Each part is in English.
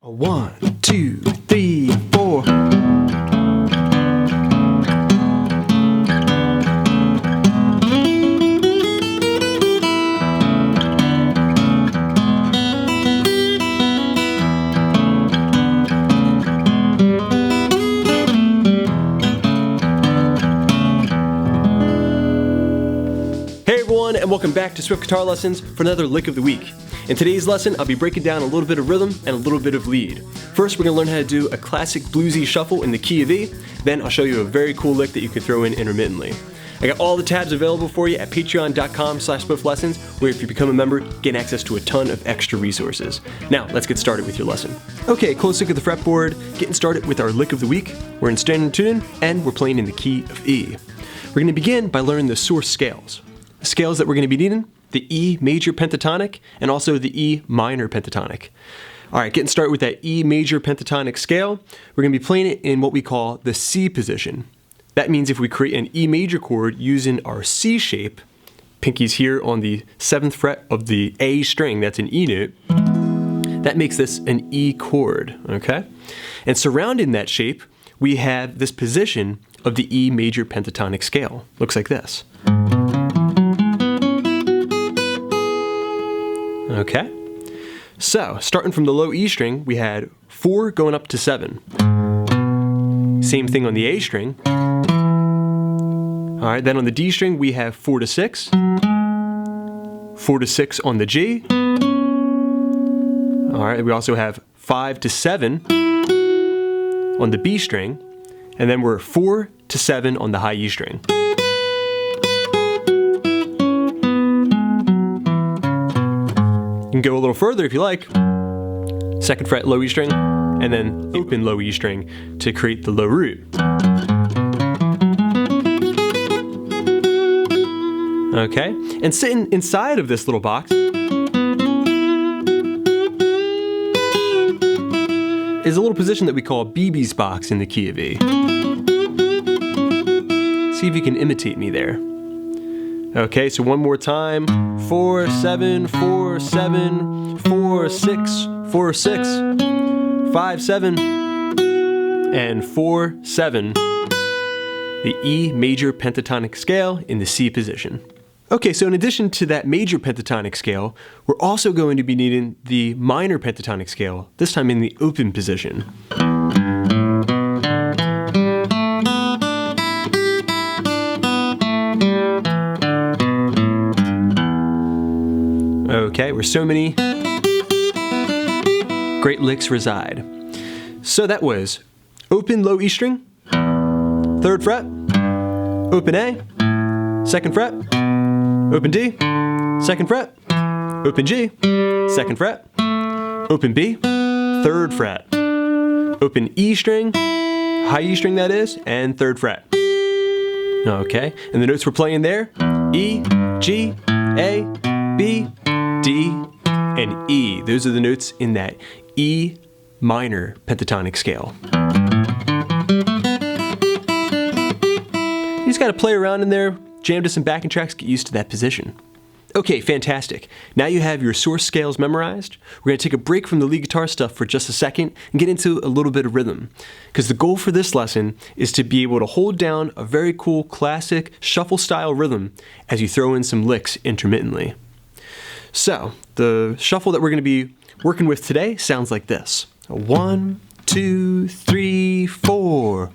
1, 2, 3, 4. Hey everyone, and welcome back to Swift Guitar Lessons for another lick of the week. In today's lesson, I'll be breaking down a little bit of rhythm and a little bit of lead. First, we're going to learn how to do a classic bluesy shuffle in the key of E. Then I'll show you a very cool lick that you can throw in intermittently. I got all the tabs available for you at patreon.com/swiftlessons, where if you become a member, you get access to a ton of extra resources. Now, let's get started with your lesson. Okay, close look at the fretboard, getting started with our lick of the week. We're in standard tuning, and we're playing in the key of E. We're going to begin by learning the source scales. The scales that we're going to be needing: the E major pentatonic and also the E minor pentatonic. All right, getting started with that E major pentatonic scale, we're going to be playing it in what we call the C position. That means if we create an E major chord using our C shape, pinky's here on the 7th fret of the A string, that's an E note, that makes this an E chord, okay? And surrounding that shape, we have this position of the E major pentatonic scale. Looks like this. Okay, so starting from the low E string, we had 4 going up to 7. Same thing on the A string. All right, then on the D string, we have 4 to 6. 4 to 6 on the G. All right, we also have 5 to 7 on the B string. And then we're 4 to 7 on the high E string. You can go a little further if you like. 2nd fret low E string, and then open low E string to create the low root. Okay, and sitting inside of this little box is a little position that we call BB's box in the key of E. See if you can imitate me there. Okay, so one more time. 4, 7, 4, 7, 4, 6, 4, 6, 5, 7, and 4, 7. The E major pentatonic scale in the C position. Okay, so in addition to that major pentatonic scale, we're also going to be needing the minor pentatonic scale, this time in the open position. Okay, where so many great licks reside. So that was open low E string, 3rd fret, open A, 2nd fret, open D, 2nd fret, open G, 2nd fret, open B, 3rd fret, open E string, high E string that is, and 3rd fret. Okay, and the notes we're playing there: E, G, A, B, D, and E. Those are the notes in that E minor pentatonic scale. You just got to play around in there, jam to some backing tracks, get used to that position. Okay, fantastic. Now you have your source scales memorized. We're going to take a break from the lead guitar stuff for just a second and get into a little bit of rhythm. Because the goal for this lesson is to be able to hold down a very cool classic shuffle style rhythm as you throw in some licks intermittently. So, the shuffle that we're going to be working with today sounds like this. 1, 2, 3, 4.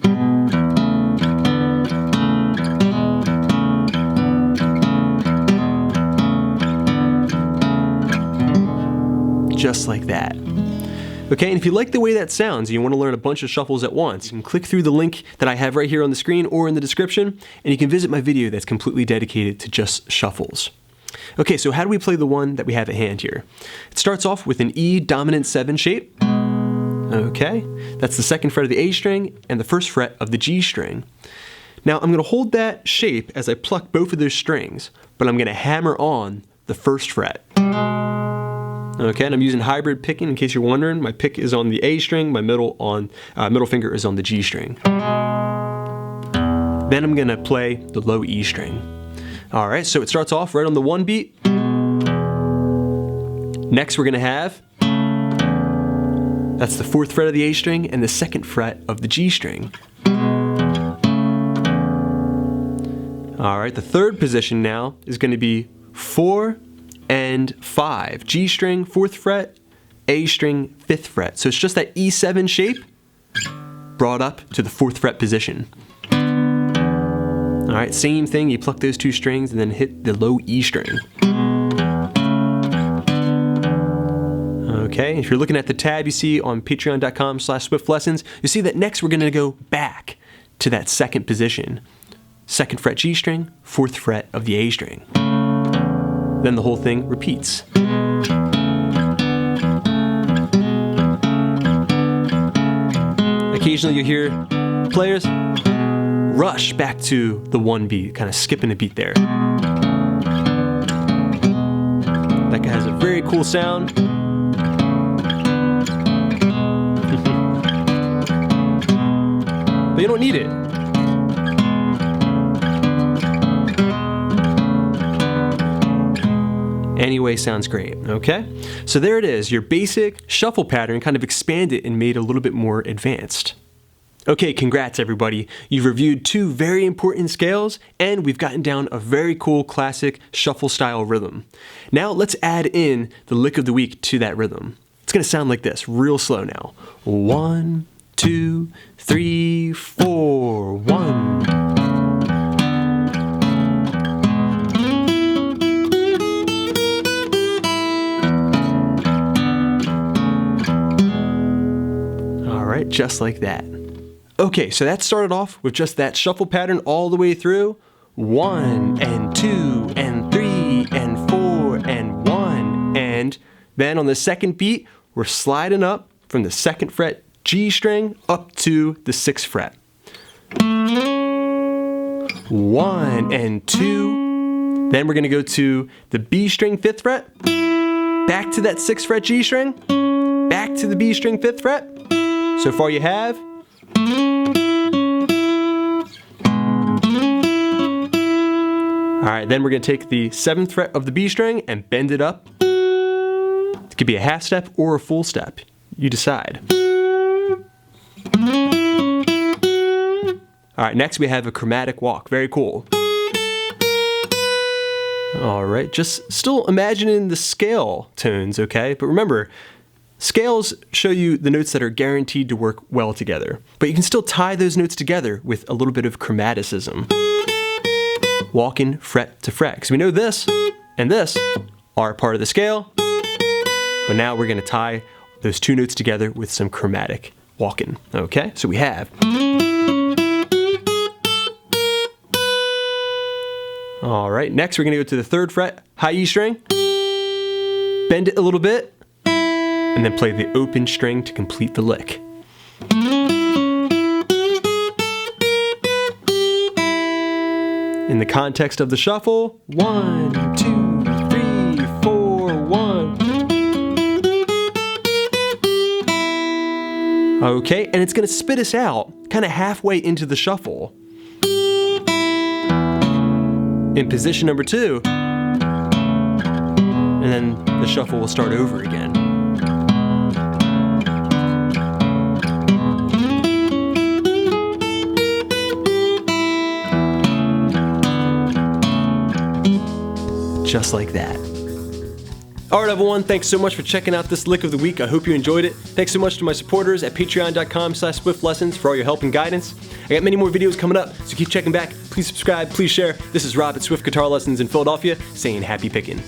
Just like that. Okay, and if you like the way that sounds and you want to learn a bunch of shuffles at once, you can click through the link that I have right here on the screen or in the description, and you can visit my video that's completely dedicated to just shuffles. Okay, so how do we play the one that we have at hand here? It starts off with an E dominant 7 shape. Okay, that's the 2nd fret of the A string and the 1st fret of the G string. Now I'm going to hold that shape as I pluck both of those strings, but I'm going to hammer on the 1st fret. Okay, and I'm using hybrid picking in case you're wondering. My pick is on the A string, my middle finger is on the G string. Then I'm going to play the low E string. All right, so it starts off right on the 1 beat. Next we're going to have That's the 4th fret of the A string and the 2nd fret of the G string. Alright, the 3rd position now is going to be 4 and 5. G string, 4th fret, A string, 5th fret. So it's just that E7 shape brought up to the 4th fret position. Alright, same thing, you pluck those 2 strings and then hit the low E string. Okay, if you're looking at the tab you see on patreon.com/swiftlessons, you see that next we're going to go back to that 2nd position. 2nd fret G string, 4th fret of the A string. Then the whole thing repeats. Occasionally you hear players rush back to the 1 beat, kind of skipping a beat there. That guy has a very cool sound. But you don't need it. Anyway, sounds great, okay? So there it is, your basic shuffle pattern kind of expanded and made a little bit more advanced. Okay, congrats everybody. You've reviewed 2 very important scales and we've gotten down a very cool classic shuffle style rhythm. Now let's add in the lick of the week to that rhythm. It's gonna sound like this, real slow now. 1, 2, 3, 4, 1. Alright, just like that. Okay, so that started off with just that shuffle pattern all the way through. 1 and 2 and 3 and 4 and 1. And then on the 2nd beat, we're sliding up from the 2nd fret G string up to the 6th fret. 1 and 2. Then we're going to go to the B string 5th fret, back to that 6th fret G string, back to the B string 5th fret. So far you have. Alright, then we're going to take the 7th fret of the B string and bend it up. It could be a half step or a full step. You decide. Alright, next we have a chromatic walk. Very cool. Alright, just still imagining the scale tones, okay? But remember, scales show you the notes that are guaranteed to work well together. But you can still tie those notes together with a little bit of chromaticism. Walking fret to fret. Because we know this and this are part of the scale. But now we're going to tie those 2 notes together with some chromatic walking. Okay, so we have. Alright, next we're going to go to the 3rd fret, high E string. Bend it a little bit. And then play the open string to complete the lick. In the context of the shuffle, 1, 2, 3, 4, 1. Okay, and it's going to spit us out kind of halfway into the shuffle. In position number 2, and then the shuffle will start over again. Just like that. Alright everyone, thanks so much for checking out this lick of the week. I hope you enjoyed it. Thanks so much to my supporters at patreon.com/swiftlessons for all your help and guidance. I got many more videos coming up, so keep checking back. Please subscribe, please share. This is Rob at Swift Guitar Lessons in Philadelphia saying happy picking.